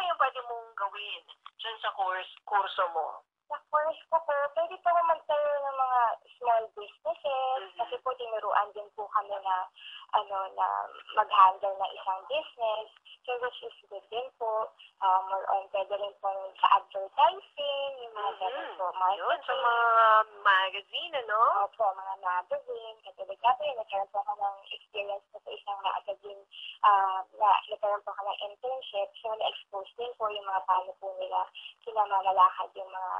yung pwede mong gawin dyan sa kurso mo? Sa course ko po, pwede po ako magtayo ng mga small businesses kasi po tinuruan din po kami na na mag-handle ng isang business. So which is good din po. More on pwede rin po sa advertising, yung mga ganun po, marketing. Yun, sa mga magazine, ano? Opo, mga magazine. Katulad ka po, nagkaroon po ako ng experience po sa isang magazine nagkaroon po ako ng internship. So na-expose din po yung mga paano po nila kinamamalakad yung mga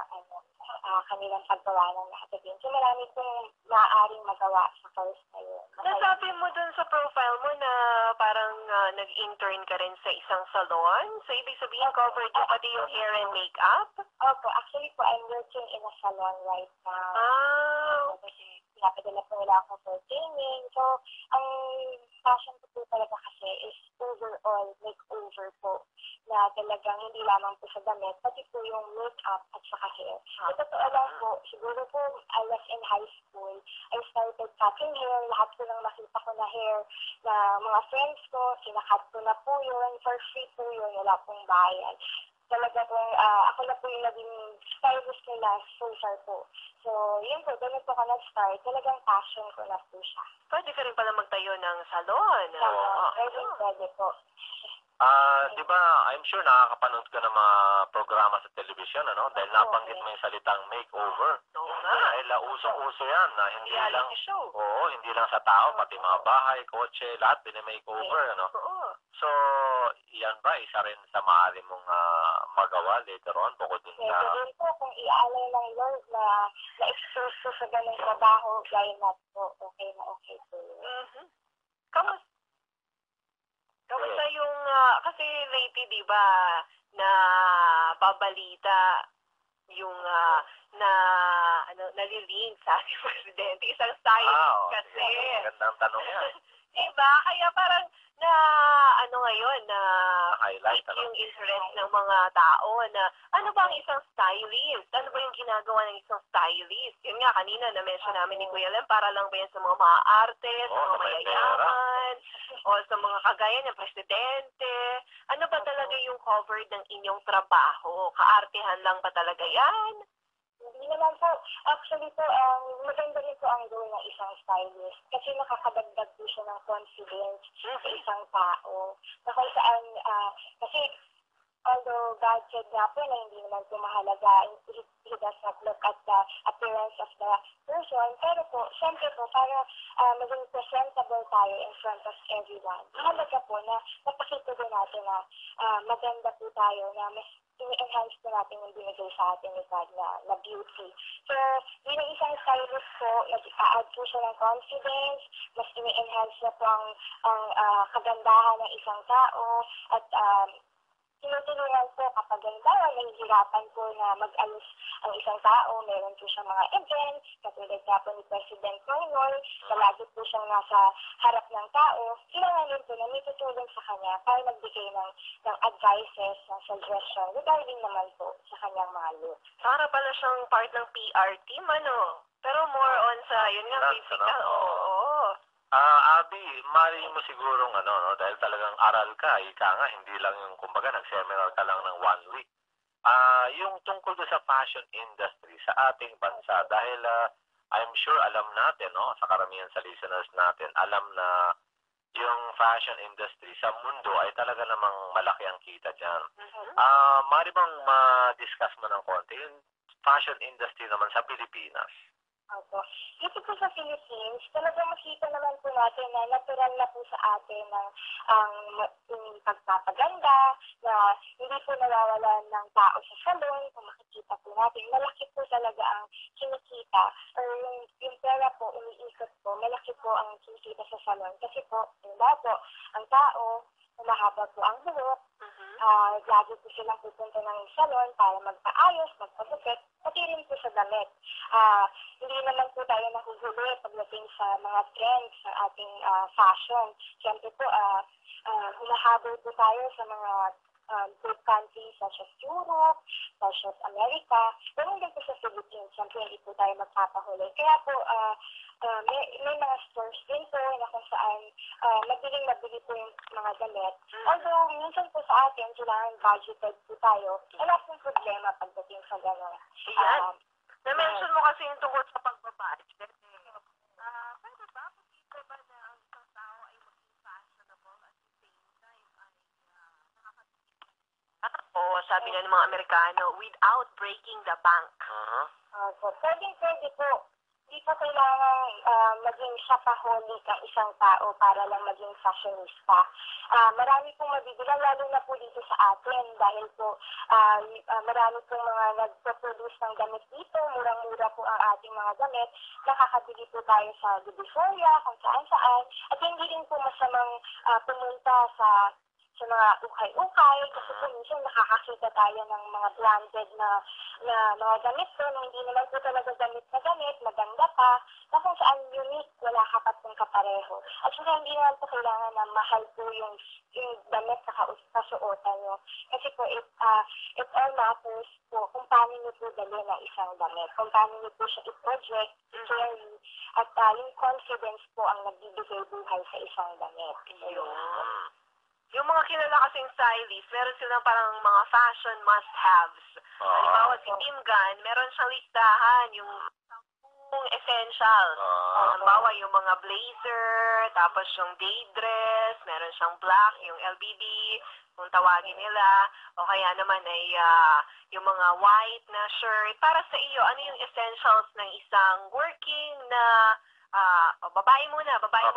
kanilang paggawa ng magazine. So marami pong maaaring magawa sa course na yun. Nasabi mo dun sa profile mo na parang nag-intern ka rin sa isang salon. So ibig sabihin, covered mo pati yung hair and makeup? Opo, actually po, I'm working in a salon right now. Okay. Pinapadala po nila ako for training. So, ang passion ko po talaga kasi is overall makeover po na talagang hindi lamang po sa damit, pati po yung makeup at saka hair. Sa totoo lang po, siguro po, I was in high school, I started cutting hair, lahat po ng makita ko na hair na mga friends ko, sinakat ko na po yun, for free po yun, wala pong bayad. Talaga po, ako na po yung naging stylist nila so far po. So, yun po, ganun po ako nag-start. Talagang passion ko na po siya. Pwede ka rin pala magtayo ng salon. Pwede po. Di ba, I'm sure nakakapanood ka ng mga programa sa television, ano? Dahil nabanggit mo yung salitang makeover. Oo nga. Dahil usong-uso yan, na hindi lang, Reality show. oo, hindi lang sa tao, pati mga bahay, kotse, lahat pinamakeover, ano? Oo. So, yan ba, isa rin sa maaari mong magawa later on, bukod din Pwede sa... din po, kung iaalay ng Lord na na-expose ko sa ganung trabaho, gaya na po, okay na okay po. Kamusta yung, kasi lately, di ba, na babalita yung nalilink sa ating presidente. Isang stylist kasi. Magandang tanong yan. Diba? Kaya parang ngayon na highlight yung interest ng mga tao na ano ba ang isang stylist? Ano ba yung ginagawa ng isang stylist? Yun nga, kanina na-mention namin ni Kuya Lem, para lang ba yan sa mga maarte, sa mga mayayaman, o sa mga kagaya ng presidente? Ano ba talaga yung covered ng inyong trabaho? Kaartehan lang ba talaga yan? Hindi naman po. Actually po, maganda rin po ang goal ng isang stylist kasi nakakadagdag po siya ng confidence sa isang tao. Na kung saan, kasi although God said nga po na hindi naman po mahalaga, he does not look at the appearance of the person, pero po, syempre po, para maging presentable tayo in front of everyone. Mahalaga po na napakita din natin na maganda po tayo, na mas i-enhance po natin yung binigay sa atin ni God na beauty. So, bilang isang stylist po, nag-a-add po siya ng confidence, mas i-enhance na po ang kagandahan ng isang tao, at tinutulungan po kapag gandawa, nahihirapan po na mag-ayos ang isang tao. Meron po siyang mga events, katulad nga po ni President Marnol, na lagi po siyang nasa harap ng tao. Kailangan din po na may tutulong sa kanya para magbigay ng advices, ng suggestion, regarding naman po sa kanyang mga look. Para pala siyang part ng PR team, ano? Pero more on sa, yun nga, physical, oo. Abby, mali mo sigurong dahil talagang aral ka, ika nga, hindi lang yung, kumbaga, nag-seminar ka lang ng 1 week. Yung tungkol sa fashion industry sa ating bansa, dahil I'm sure alam natin, sa karamihan sa listeners natin, alam na yung fashion industry sa mundo ay talaga namang malaki ang kita dyan. Mari bang ma-discuss mo ng konti yung fashion industry naman sa Pilipinas? Opo. Dito po sa Philippines, talagang makita naman po natin na natural na po sa atin ang pagpapaganda, na hindi po nawawalan ng tao sa salon. Kung makikita po natin, malaki po talaga ang kinikita, or yung pera po, umiikot po, malaki po ang kinikita sa salon. Kasi po, ang tao, mahaba po ang buhok, lagi po silang pupunta ng salon para magpaayos, magpagupit, pati rin po sa damit. Hindi naman po tayo nahuhuli pagdating sa mga trends sa ating fashion. Siyempre po, humahabol po tayo sa mga good countries such as Europe, such as America. Ganun din po sa Philippines, siyempre hindi po tayo magpapahuli. Kaya po, may mga stores din po na kung saan mabiling-mabili po yung mga damit. Although, minsan po sa atin, kailangan budgeted po tayo. Wala pong problema pagdating sa gano'n. Ayan. Na-mention mo kasi yung tungkol sa pagbabudget. Pwede ba? Posible ba na ang isang tao ay maging fashionable at the same time ay nakakatipid? Oo, sabi nga ng mga Amerikano, without breaking the bank. So, pwede po. Hindi po kailangan maging shopaholic ang isang tao para lang maging fashionista. Marami pong mabibilang, lalo na po dito sa atin dahil po marami pong mga nagpo-produce ng damit dito, murang-mura po ang ating mga damit, nakakabili po tayo sa Divisoria, kung saan-saan, at hindi rin po masamang pumunta sa mga ukay-ukay, kasi po minsan nakakakita tayo ng mga branded na mga gamit po, na hindi naman po talaga gamit na gamit, maganda pa, na kung saan unique, wala ka pa pong kapareho. At saka hindi naman po kailangan na mahal po yung damit na kasuotan nyo. Kasi po, it all matters po kung paano nyo po dali na isang damit, kung paano nyo po siya i-project, i-carry, at yung confidence po ang nagbibigay buhay sa isang damit. Yung mga kilala kasing stylist, meron silang parang mga fashion must-haves. Halimbawa, si Tim Gunn, meron siyang listahan, yung 10 essential. Halimbawa, yung mga blazer, tapos yung day dress, meron siyang black, yung LBB, kung tawagin nila, o kaya naman ay yung mga white na shirt. Para sa iyo, ano yung essentials ng isang working na, babae muna tayo.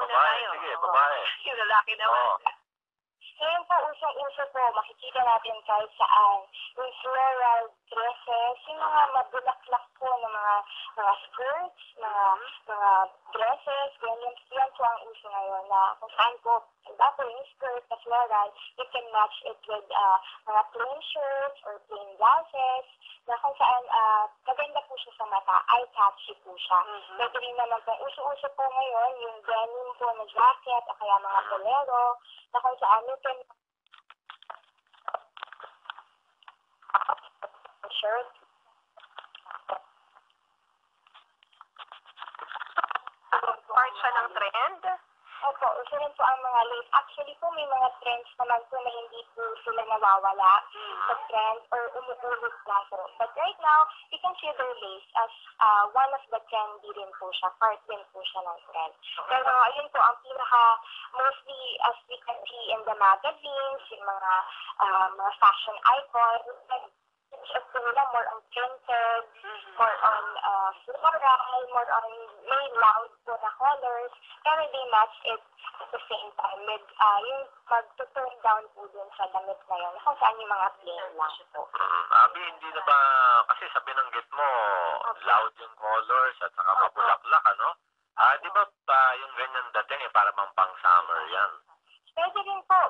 Sige, babae. Yung lalaki naman. Ngayon po, usong-uso po, makikita natin kahit saan, yung floral dresses, yung mga mabulaklak po ng mga skirts, mga dresses, ganyan. Yan po ang uso ngayon na kung saan po, po yung skirt na floral, you can match it with mga plain shirts or plain blouses, na kung saan maganda po siya sa mata, eye-catchy po siya. Pwede rin naman po, uso-uso po ngayon, yung denim po na jacket, o kaya mga bolero, na kung saan you can shirt. Part siya ng trend? Opo, uso rin po ang mga lace. Actually po, may mga trends naman po na hindi po sila nawawala sa trend or umuulit lang po. But right now, you can see their lace as one of the trendy rin po siya. Part din po siya ng trend. Pero ayun po, ang mostly as we can see in the magazines, yung mga fashion icons, more on printed, more on floral, more on may loud po na colors, pero they match it at the same time with yung mag-turn down po dun sa damit na yun, kung saan yung mga plain lang po. Abi, hindi na ba, kasi sa binanggit mo, loud yung colors at saka mabulaklak, ano? Di ba yung ganyan dating para pang summer yan? Pwede rin po,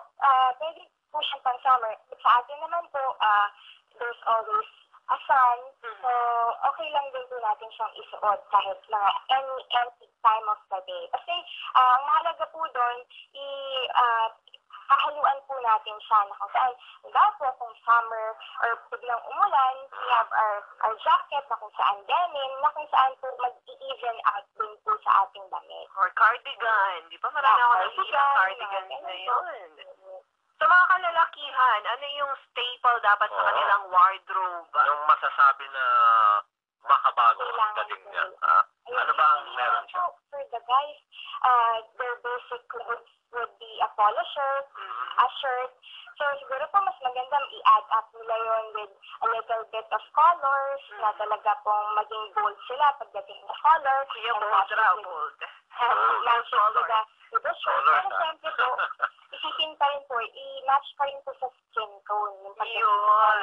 pwede po siyang pang summer. Sa atin naman po, there's always a sun, so okay lang din po natin siyang isuot kahit mga any time of the day. Kasi ang mahalaga po doon, hahaluan po natin siya na kung saan, po kung summer or biglang umulan, we have our jacket na kung saan denim, na kung saan po mag-even out din po sa ating damit. Or cardigan. Di ba marami ako nakikita cardigan na yun? Sa mga kalalakihan, ano yung staple dapat sa kanilang wardrobe? Yung masasabi na makabago ang dating niya. Ano ba ang meron siya? For the guys, their basic clothes would be a polo shirt, a shirt. So siguro po mas magandang i-add up nila yun with a little bit of colors na talaga pong maging bold sila pagdating sa color. Kuya, bold raw, bold. Match with the shirt. Pero siyempre po, isipin pa rin po, i-match pa rin po sa skin tone. Yung yun.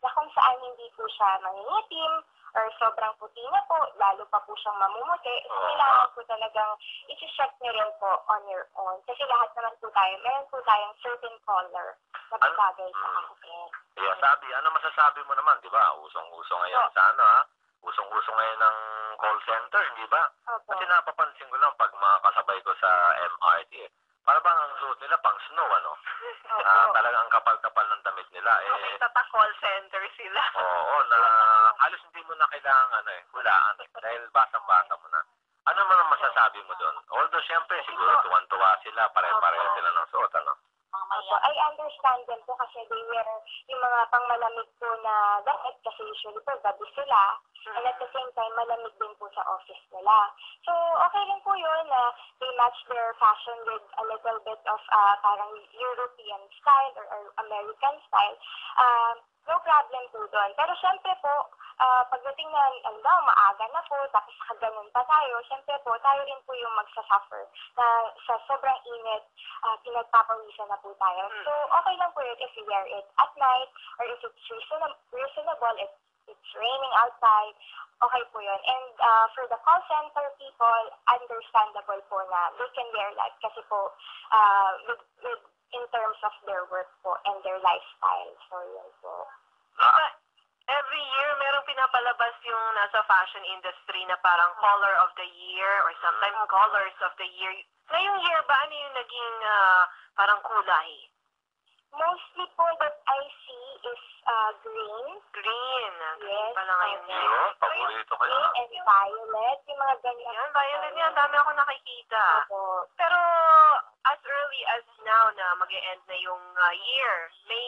Na kung saan hindi po siya mangingitim or sobrang puti na po, lalo pa po siyang mamumuti. So, kailangan po talagang isi-check nyo rin po on your own. Kasi lahat naman po tayo, meron po tayong certain color na bagay sa akin. Yeah, ano masasabi mo naman, di ba? Usong-uso ngayon sa usong-uso ngayon ng call center, di ba? Kasi napapansin ko lang pag mga kasabay ko sa MRT, para bang ang suot nila pang snow, ano? Talagang ang kapal-kapal ng damit nila. wala Okay, call center sila. Oo, na halos hindi mo na kailangan hulaan dahil basang-basa mo na. Ano man ang masasabi mo doon? Although siyempre siguro tuwan-tuwa sila, pare-pareho sila ng suot, ano? Opo, I understand them po kasi they wear yung mga pangmalamig po na damit kasi usually po gabi sila. And at the same time, malamig din po sa office nila. So, okay rin po yun na they match their fashion with a little bit of parang European style or American style. No problem po doon. Pero syempre po, pagdating na, maaga na po, tapos ganun pa tayo, syempre po, tayo rin po yung magsasuffer na sa sobrang init, pinagpapawisan na po tayo. So, okay lang po yun if you wear it at night or if it's reasonable, if it's raining outside, okay po yun. And for the call center people, understandable po na they can wear that kasi po, with in terms of their work po and their lifestyle. So, yun po. Every year, merong pinapalabas yung nasa fashion industry na parang color of the year or sometimes colors of the year. Ngayong year ba, ano yung naging parang kulay? Mostly po that I see is green. Green. Yes. Pala ngayon year. Yun, paborito ko yun. Green and violet. Yung mga ganyan. Yan, violet yan. Dami ako nakikita. Opo. Pero as early as now na mag-e-end na yung year, may